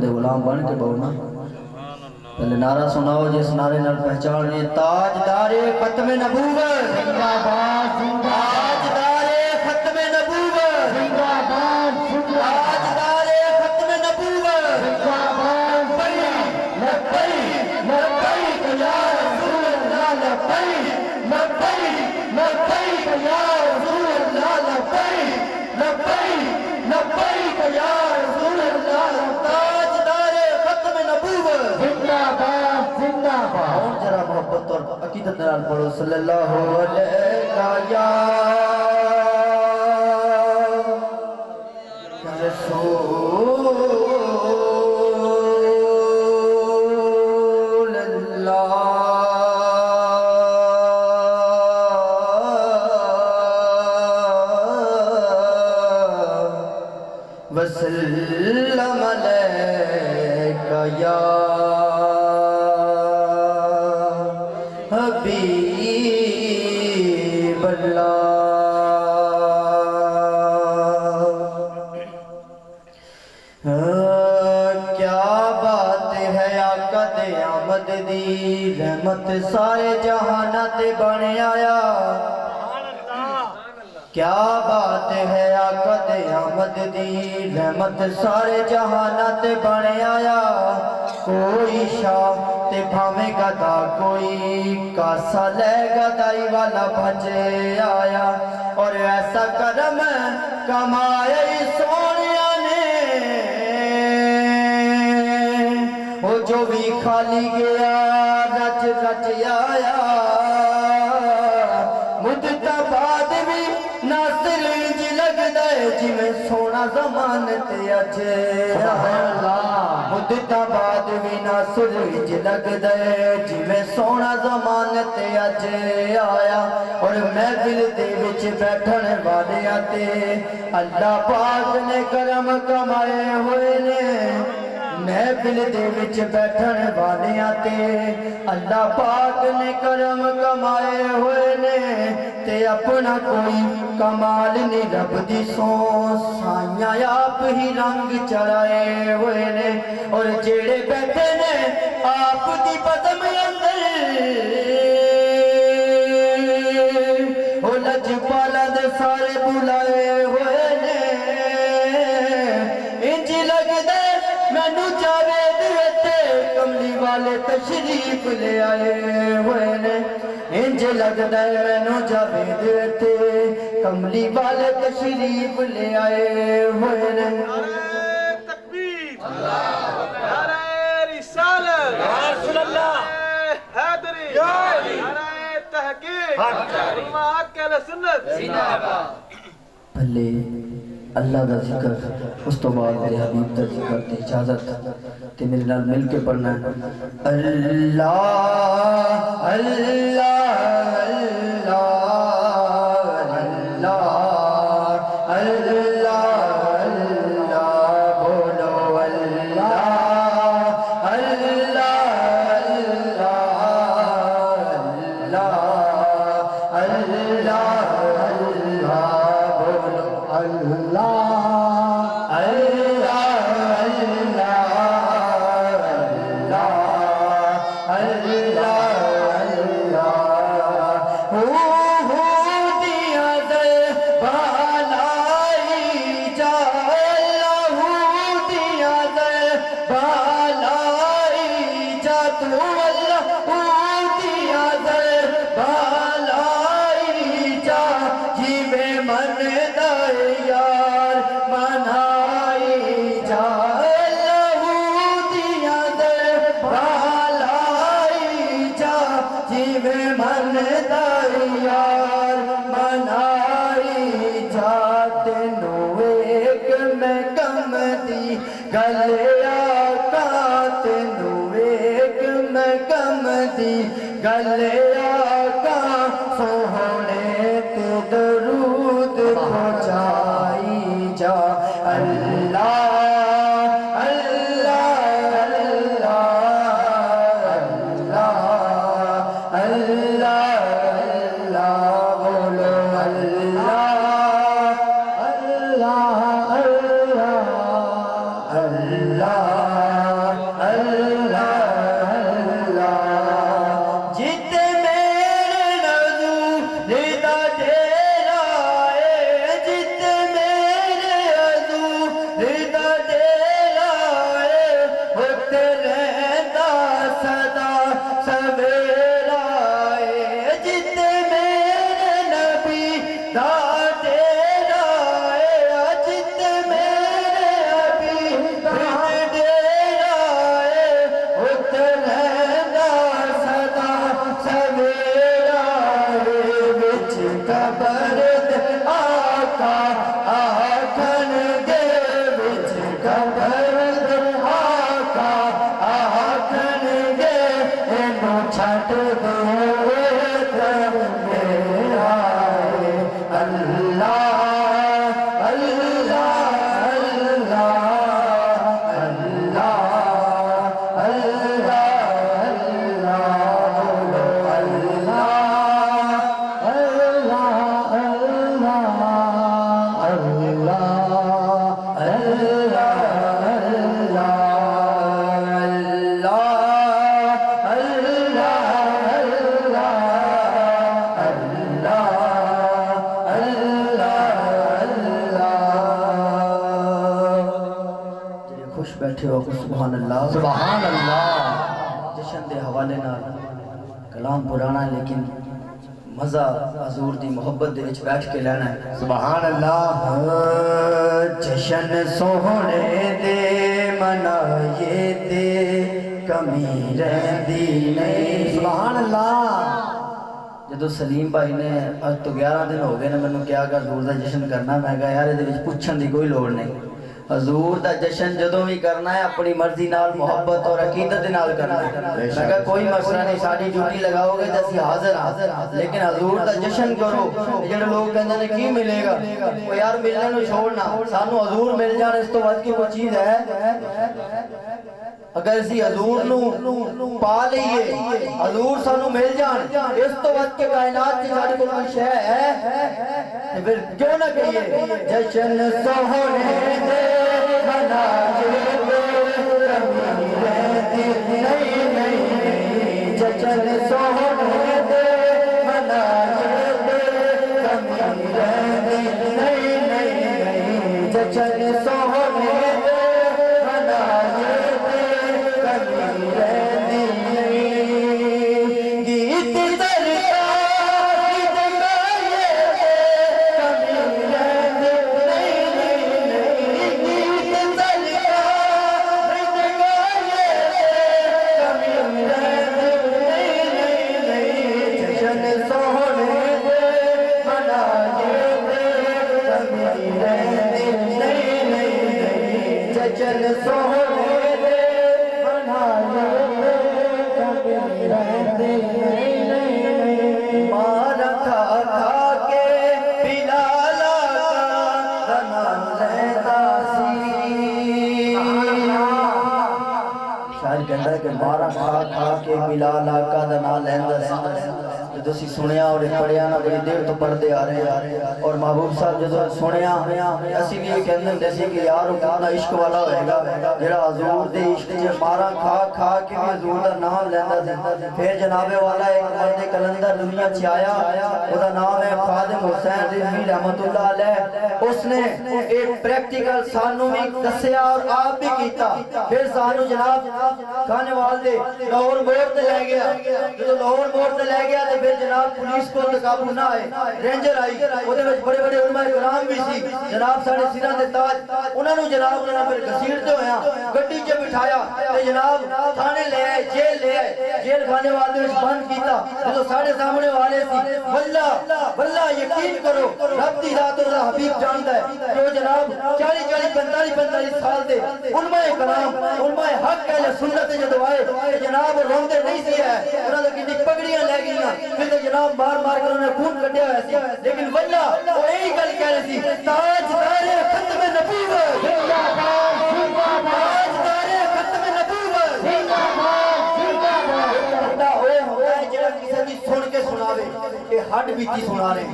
دے غلام بن کے بولنا پہلے نعرہ سناؤ جس نعرے نال پہچان لیں تاجدار ختم نبوت زندہ باد تاجدار ختم نبوت زندہ باد تاجدار ختم نبوت زندہ باد لبیک لبیک یا رسول اللہ لبیک لبیک لبیک یا رسول اللہ لبیک لبیک لبیک یا رسول اللہ اور جرا محبت اور عقیدت نال پڑھو صلی اللہ علیہ یا رسول اللہ وسلم علیکہ یا حبیب اللہ کیا بات ہے آقا دے آمد دی رحمت سارے جہانات بن آیا کیا بات ہے آقا دے آمد دی رحمت سارے جہانات بن آیا کوئی شاہ تے بھامے گدا کوئی کاسا لے گدائی والا بھجے آیا اور ایسا کرم کمایا سونیا نے وہ جو بھی خالی گیا رچ رچ آیا مدتا بعد بھی ناصر جی لگ دے جی میں سونا زمان تے اچھے مدتا بعد بھی ناصر جی لگ دے جی میں سونا زمان تے اچھے آیا اور محفل دے وچ بیٹھن والے آتے اللہ پاک نے کرم کمائے ہوئے نے محفل دے وچ بیٹھن والے آتے اللہ پاک نے کرم کمائے ہوئے نے تے اپنا کوئی کمال نہیں رب دی سو سائیاں آپ ہی رنگ چڑھائے ہوئے نے اور جیڑے بیٹھے نے آپ دی بدم اندر وہ لج پالا دے سارے بلائے ہوئے نے انج لگ دے مینو جاوید تے کملی والے تشریف لے آئے ہوئے نے انج لگدا ہے مینو جاوید تے کملی والے تشریف لے آئے ہوئے نے نعرہ تکبیر اللہ اکبر نعرہ رسالت یا رسول اللہ حیدری نعرہ تحقیق علماء اہل سنت زندہ باد پہلے اللہ دا ذکر اس تو بعد میرے حبیب دا ذکر تے اجازت تے میرے نال مل کے پڑھنا ہے اللہ اللہ اللہ اللہ اللہ بولو اللہ اللہ اللہ اللہ اللہ بولو اللہ گلے آقا سوہنے تے درود پہنچائی جا اللہ اللہ اللہ اللہ اللہ بولو اللہ اللہ اللہ اللہ سبحان اللہ سبحان اللہ جشن دے حوالے نال کلام پرانا ہے لیکن مزہ حضور دی محبت دے وچ بیٹھ کے لینا ہے سبحان اللہ جشن سوہنے دے منائے دے کمی رہندی نہیں سبحان اللہ جدو سلیم بھائی نے آج تو 11 دن ہو گئے نے میں نے کیا کہ حضور دا جشن کرنا میں کہا یار یہ پوچھن دی کوئی لوڑ نہیں حضور دا جشن جدوں بھی کرنا ہے اپنی مرضی نال محبت اور عقیدت نال کرنا ہے میں کہا کوئی مسئلہ نہیں ساری ڈیوٹی لگاؤ گے تے اسی حاضر لیکن حضور دا جشن کرو جڑے لوگ کہندے نے کی ملے گا او یار ملنے نو چھوڑنا سانو حضور مل جان اس تو بعد کی کوئی چیز ہے اگر اسی حضور نو پا لئیے حضور سانو مل جان اس تو وقت کے کائنات کی ساری کو کوئی شے ہے پھر کیوں نہ کہیے جشن سوہنے دے منائے دے کمی رہتی نہیں جشن سوہنے دے منائے دے کمی رہتی نہیں جشن سوہنے دے منائے مارا کھا کھا کے بلال آقا دا نام لیندا سی جدو سی سنیا اور پڑھیا نا بڑی دیر تو پڑھتے آ رہے ہیں اور محبوب صاحب جدو سنیا اسی بھی یہ کہندے ہندے سی کہ یار وہ کتنا عشق والا ہوئے گا جڑا حضور دے عشق چ مارا کھا کھا کے بھی حضور دا نام لیندا سی پھر جناب والا ایک مرد کلندر دنیا چ آیا او دا نام ہے خادم حسین رضوی رحمت اللہ علیہ اس نے ایک پریکٹیکل سانو بھی دسیا اور آپ بھی کیتا پھر سانو جناب کھانے والے لاہور موڑ تے لے گیا جو لاہور موڑ تے لے گیا تے پھر جناب پولیس کو قابو نہ آئے رینجر آئی اودے وچ بڑے بڑے علماء کرام بھی سی جناب ساڈے سراں دے تاج انہاں نو جناب نے پھر گھسیٹتے ہویا گڈی وچ بٹھایا تے جناب تھانے لے آئے جیل خانے والے وچ بند کیتا جو ساڈے سامنے والے سی واللہ یقین کرو رب دی ذات اور حبیب جاندا ہے جو جناب 40 45 سال دے علماء کرام علماء حق اہل سنت جدو آئے جناب روندے نہیں سی ہے انہاں دے کتنی پگڑیاں لے گئیاں پھر جناب مار مار کر انہیں خون کٹیا ہوا سی لیکن واللہ وہ یہی گل کہہ رہے سی تاجدار ختم نبوت تاجدار ختم نبوت بندہ ہوئے ہوتا ہے جڑا کسی بھی سن کے سناوے کہ ہڈ بیتی سنا رہے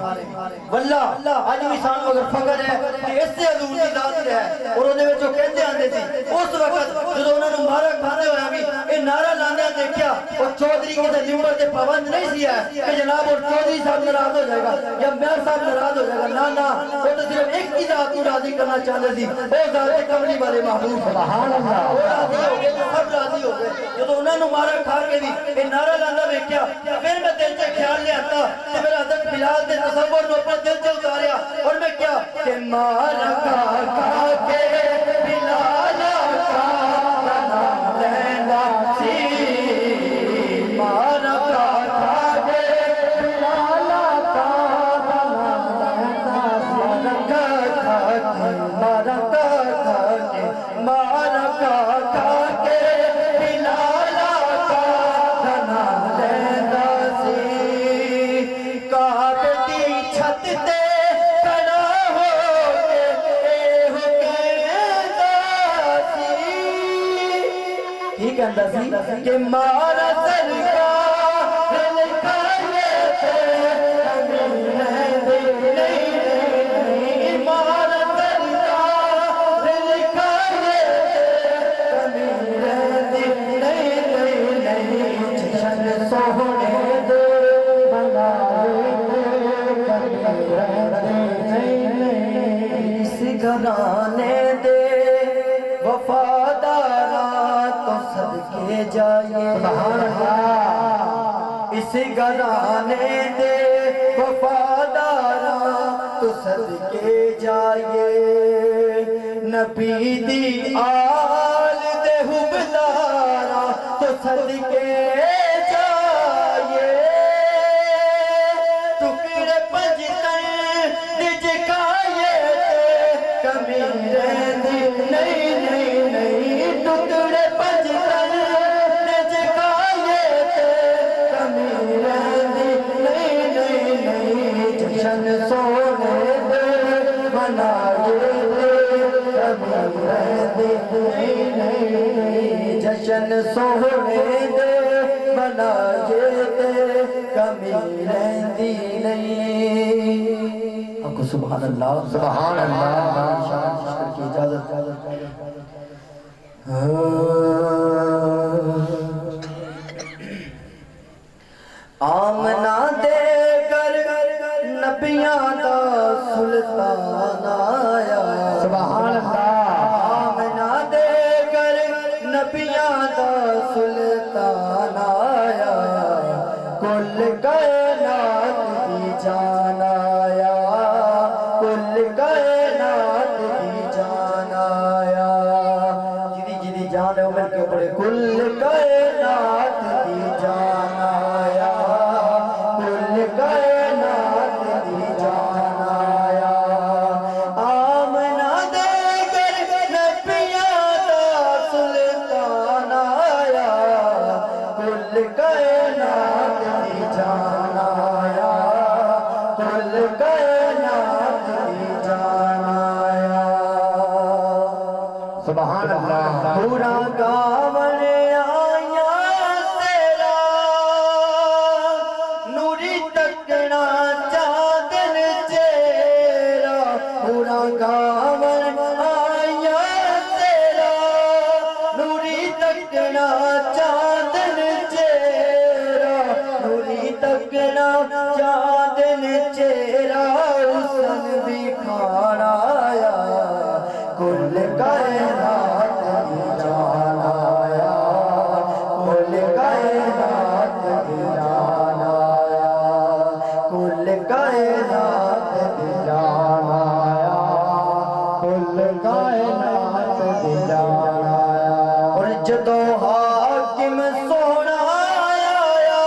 واللہ آج بھی سانو اگر فخر ہے کہ اس سے حضور دی ذات ہے اور انہیں میں جو کہتے آندے تھی اس وقت جو انہوں نے مارا کھانے ہویا بھی یہ نعرہ لاندہ دیکھیا اور چودھری کے نمبر کے پابند نہیں سیا ہے کہ جناب اور چودھری صاحب ناراض ہو جائے گا یا میر صاحب ناراض ہو جائے گا نا وہ تو صرف ایک کی ذات کو راضی کرنا چاہتے تھی وہ ذات کملی والے محبوب سبحان اللہ وہ راضی ہو گئے سب راضی ہو گئے جو انہوں نے مارا کھا کے بھی یہ نعرہ لاندہ دیکھیا پھر میں دل سے خیال لے آتا کہ میرا حضرت بلال دے تصور نے اپنے دل سے اتاریا اور میں کیا کہ مارا کھا کے بلال آقا نام لینا سی مارا کھا کے بلال آقا نام لینا سی مارا کھا کے بلال آقا نام لینا سی کعبے دی چھت تے کھڑا ہو کے کہندا سی کہ مارا سرکار لکھائے تھے کمی رہندی نہیں مارا سرکار لکھائے تھے کمی رہندی نہیں جشن سوہنے دے بنائے کمی رہندی نہیں اس گھرانے دے وفادار جائیے سبحان اللہ اس گھرانے دے وفاداراں تو صدقے جائیے نبی دی آل دے حبداراں تو صدقے جائیے ٹکڑے پجتن نج کائے کمی رہندی نہیں نہیں نہیں ٹکڑے پجتن نج کائے کمی رہندی نہیں نہیں نہیں جشن سونے دے منائے کمی رہندی نہیں نہیں جشن سونے دے منائے کمی رہندی نہیں آپ کو سبحان اللہ سبحان اللہ شان شکر کی اجازت آمنہ دے گر نبیاں دا سلطان آیا سبحان اللہ آمنہ دے گر نبیاں دا سلطان آیا کل کائنات دی جان آیا کل کائنات دی جان آیا جدی جان ہے وہ مل کے پڑے کل کائنات دی جان آیا کل کائنات دی جان آیا آمنہ دے گر نبیاں دا سلطان آیا کل کائنات دی جان آیا کل کائنات دی جان آیا سبحان اللہ پورا گاون آیا تیرا نوری تکنا چاندن چیرا پورا گاون آیا تیرا نوری تکنا چاندن چیرا نوری تکنا چاندن چیرا حسن بھی کھانا آیا کل کائنات دی جان آیا کل کائنات دی جان آیا کل کائنات دی جان آیا کل کائنات دی جان آیا اور جدو حاکم سونا آیا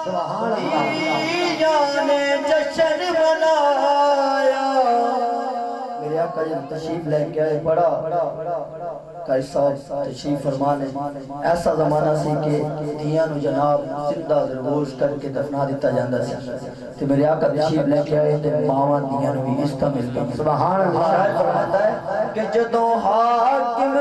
سبحان اللہ نے جشن منایا میرے آقا جب تشریف لے کے آئے بڑا قاری صاحب تشریف فرمانے ایسا زمانہ سی کہ دیاں نو جناب زندہ درگوش کر کے دفنا دیتا جاندہ سی تو میرے آقا تشریف لے کے آئے تو ماوان دیاں نو بھی اس کا مل گئی سبحان اللہ شاید فرماتا ہے کہ جدوں حاکم